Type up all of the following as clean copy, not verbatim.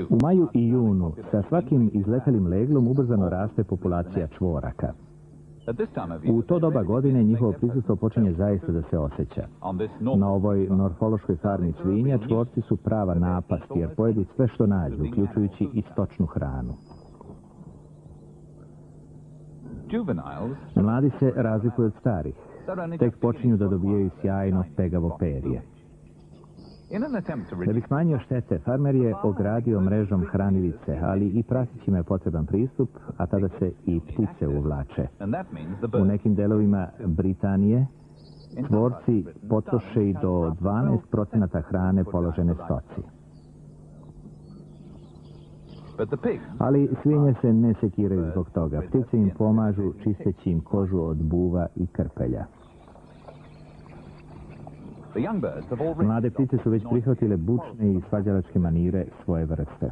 U maju i junu sa svakim izletelim leglom ubrzano raste populacija čvoraka. U to doba godine njihovo prisustvo počinje zaista da se osjeća. Na ovoj morfološkoj farmi svinja čvorci su prava napast jer pojedu sve što nađu, uključujući i stočnu hranu. Mladi se razlikuju od starih. Tek počinju da dobijaju sjajno pegavo perje. Da bi smanjio štete, farmer je ogradio mrežom hranilice, ali i prasićima je potreban pristup, a tada se i ptice uvlače. U nekim delovima Britanije čvorci potroše i do 12% hrane položene stoci. Ali svinje se ne sekiraju zbog toga. Ptice im pomažu čisteći im kožu od buva i krpelja. Mlade ptice su već prihvatile bučne i svađalačke manire svoje vrste.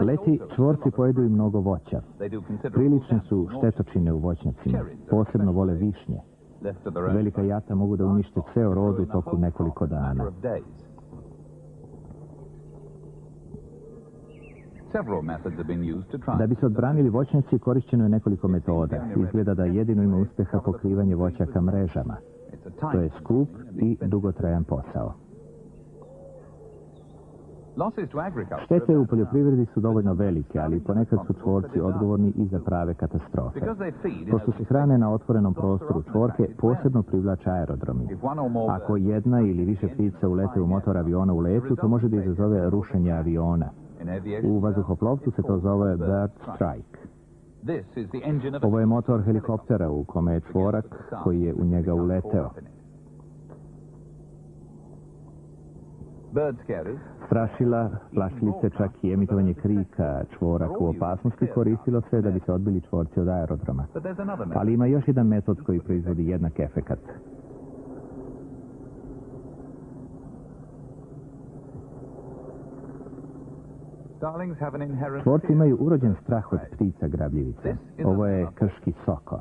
Leti čvorci pojedu i mnogo voća. Prilične su štetočine u voćnjacima. Posebno vole višnje. Velika jata mogu da unište ceo rod u toku nekoliko dana. Da bi se odbranili voćnjaci, korišćeno je nekoliko metoda. Izgleda da jedino ima uspeha pokrivanje voćaka mrežama. To je skup i dugotrajan posao. Štete u poljoprivredi su dovoljno velike, ali ponekad su čvorci odgovorni i za prave katastrofe. Pošto se hrane na otvorenom prostoru, čvorke posebno privlače aerodromi. Ako jedna ili više ptica ulete u motor aviona u letu, to može da izazove rušenje aviona. U vazduhoplovstvu se to zove bird strike. Ovo je motor helikoptera u kome je čvorak koji je u njega uleteo. Strašila, plašilice, čak i emitovanje krika čvorak u opasnosti koristilo se da bi se odbili čvorci od aerodroma. Ali ima još jedan metod koji proizvodi jednak efekat. Čvorci imaju urođen strah od ptica grabljivica. Ovo je krški soko.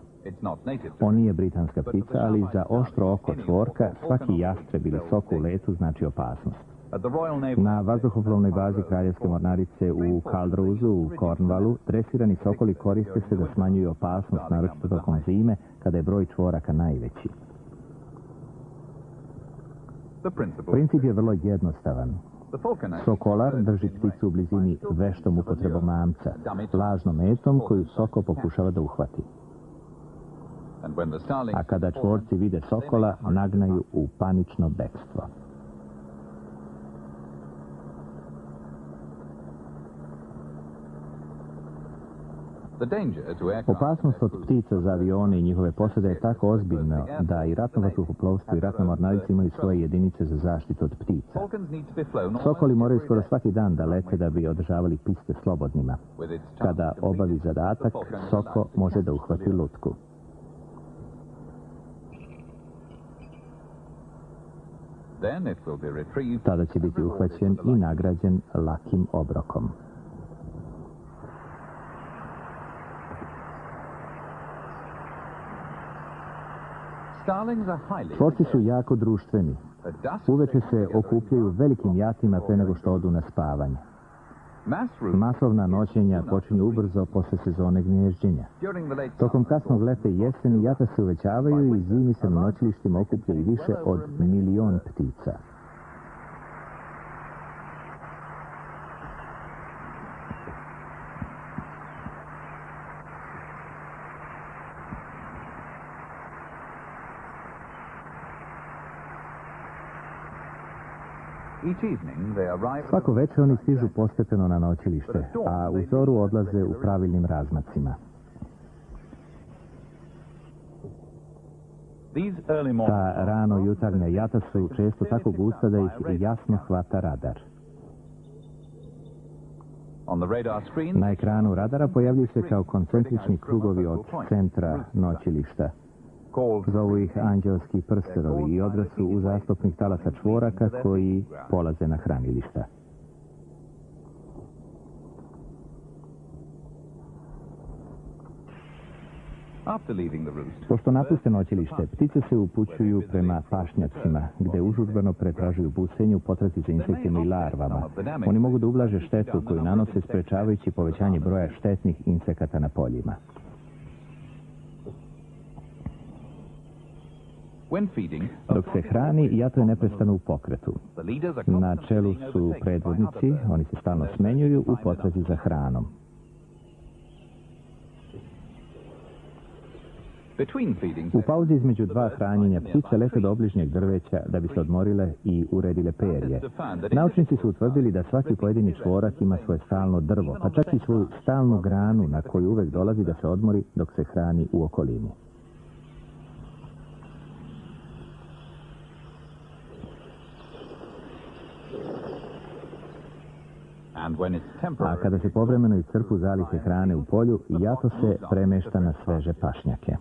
On nije britanska ptica, ali za oštro oko čvorka svaki jastreb ili soko u letu znači opasnost. Na vazduhoplovnoj bazi Kraljevske mornarice u Caldrouzu u Cornwallu dresirani sokoli koriste se da smanjuju opasnost, naročito tokom zime, kada je broj čvoraka najveći. Princip je vrlo jednostavan. Sokolar drži pticu u blizini veštom upotrebom mamca, lažnom metom koju soko pokušava da uhvati. A kada čvorci vide sokola, nagnaju u panično bekstvo. Opasnost od ptica za avione i njihove posade je tako ozbiljna da i ratno vazduhoplovstvo i ratna mornarica imaju svoje jedinice za zaštitu od ptica. Sokoli moraju skoro svaki dan da lete da bi održavali piste slobodnima. Kada obavi zadatak, soko može da uhvati lutku. Tada će biti uhvaćen i nagrađen lakim obrokom. Čvorci su jako društveni. Uveče se okupljaju velikim jatima pre nego što odu na spavanje. Masovna noćenja počinju ubrzo posle sezone gnježđenja. Tokom kasnog leta i jeseni jata se uvećavaju i zimi se na noćilištima okuplja i više od 1.000.000 ptica. Svako večer oni stižu postepeno na noćilište, a u zoru odlaze u pravilnim razmacima. Ta rano jutarnja jata su često tako gusta da ih jasno hvata radar. Na ekranu radara pojavljuju se kao koncentrični krugovi od centra noćilišta. Zovu ih anđelski prsterovi i odraz su uzastopnih talasa čvoraka koji polaze na hranilišta. Pošto napuste noćilište, ptice se upućuju prema pašnjacima, gde užurbano pretražuju busenje u potrazi za insektima i larvama. Oni mogu da ublaže štetu koju nanose sprečavajući povećanje broja štetnih insekata na poljima. Dok se hrani, jato je neprestano u pokretu. Na čelu su predvodnici, oni se stalno smenjuju u potrazi za hranom. U pauzi između dva hranjenja ptice lete do obližnjeg drveća da bi se odmorile i uredile perje. Naučnici su utvrdili da svaki pojedini čvorak ima svoje stalno drvo, pa čak i svoju stalnu granu na koju uvek dolazi da se odmori dok se hrani u okolini. A kada se povremeno iscrpu zalihe hrane u polju, jato se premešta na sveže pašnjake.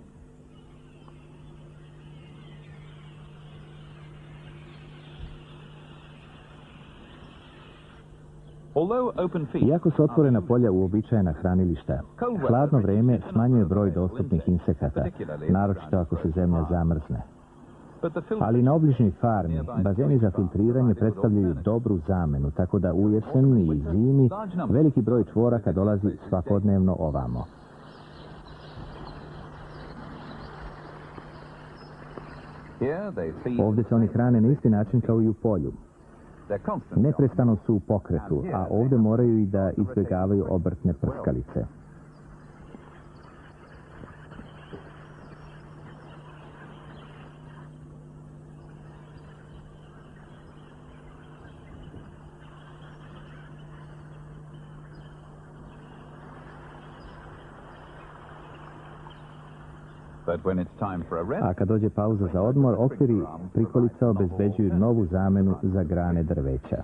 Iako su otvorena polja uobičajena hranilišta, hladno vreme smanjuje broj dostupnih insekata, naročito ako se zemlja zamrzne. Ali na obližnjoj farmi bazeni za filtriranje predstavljaju dobru zamenu, tako da u jesen i zimi veliki broj čvoraka dolazi svakodnevno ovamo. Ovde se oni hrane na isti način kao i u polju. Neprestano su u pokretu, a ovde moraju i da izbjegavaju obrtne prskalice. A kad dođe pauza za odmor, okviri prikolica obezbeđuju novu zamenu za grane drveća.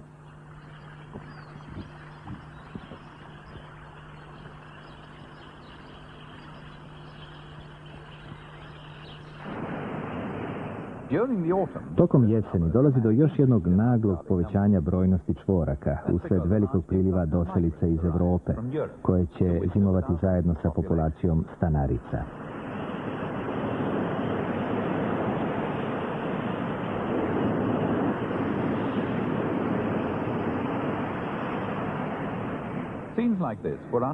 Tokom jeseni dolazi do još jednog naglog povećanja brojnosti čvoraka usled velikog priliva doselica iz Evrope, koje će zimovati zajedno sa populacijom stanarica.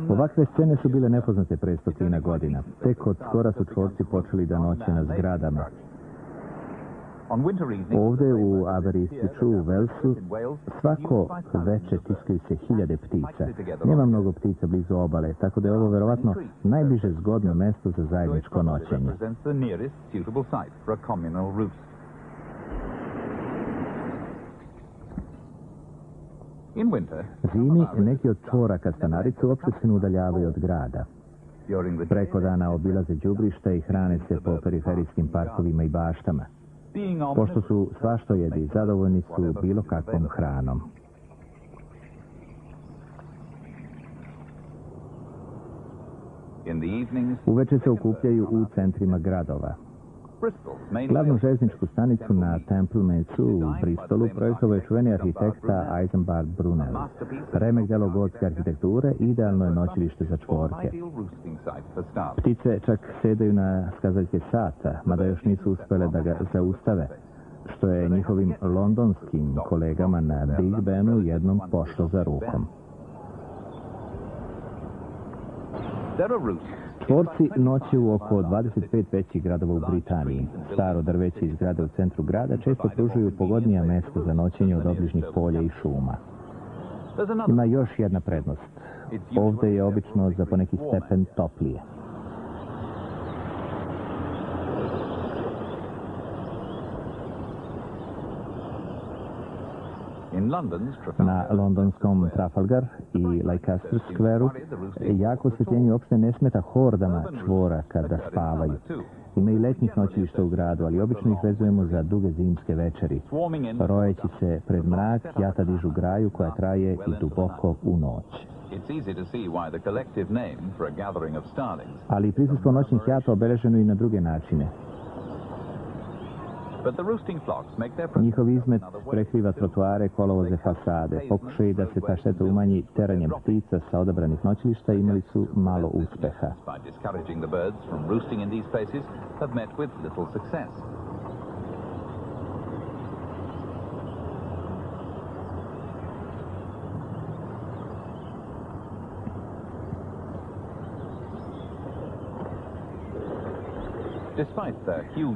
Ovakve scene su bile nepoznate pre 100 godina. Tek od skora su čvorci počeli da noće na zgradama. Ovde u Aberystwythu u Walesu svako veče tiskaju se hiljade ptica. Nema mnogo ptica blizu obale, tako da je ovo verovatno najbliže zgodno mesto za zajedničko noćenje. Zimi neki od čvoraka stanarica uopšte se ne udaljavaju od grada. Preko dana obilaze đubrišta i hrane se po periferijskim parkovima i baštama. Pošto su svaštojedi, zadovoljni su bilo kakvom hranom. Uveče se okupljaju u centrima gradova. Glavnu željezničku stanicu na Templemeacu u Bristolu projektovao je čuveni arhitekta Isambard Brunel. Remek delo gotske arhitekture idealno je noćilište za čvorke. Ptice čak sedaju na skazaljke sata, mada još nisu uspele da ga zaustave, što je njihovim londonskim kolegama na Big Benu jednom pošlo za rukom. Čvorci noće u oko 25 većih gradova u Britaniji. Staro drveće iz zgrade u centru grada često pružuju pogodnija mesta za noćenje od obližnjih polja i šuma. Ima još jedna prednost. Ovde je obično za poneki stepen toplije. Na londonskom Trafalgar i Leicester Squareu jako osvetljenje uopšte ne smeta hordama čvoraka da spavaju. Ima i letnjih noćilišta u gradu, ali obično ih vezujemo za duge zimske večeri. Rojeći se pred mrak, jata dižu graju koja traje i duboko u noć. Ali prisustvo noćnih jata obeleženo i na druge načine. Njihov izmet prekriva trotoare, kolovoze, fasade. Pokušaj da se ta šteta umanji teranjem ptica sa odabranih noćilišta imali su malo uspeha.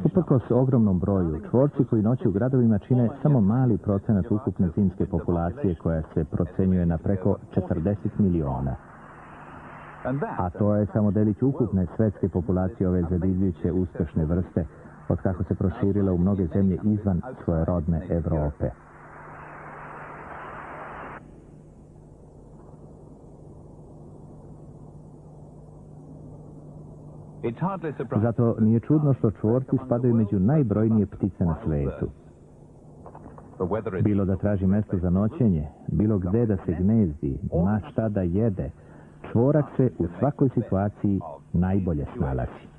Uprkos ogromnom broju, čvorci koji noće u gradovima čine samo mali procenat ukupne zimske populacije koja se procenjuje na preko 40 miliona. A to je samo delić ukupne svetske populacije ove zadivljujuće uspešne vrste, od kako se proširila u mnoge zemlje izvan svoje rodne Evrope. Zato nije čudno što čvorci spadaju među najbrojnije ptice na svetu. Bilo da traži mesto za noćenje, bilo gde da se gnezdi, ma šta da jede, čvorak se u svakoj situaciji najbolje snalazi.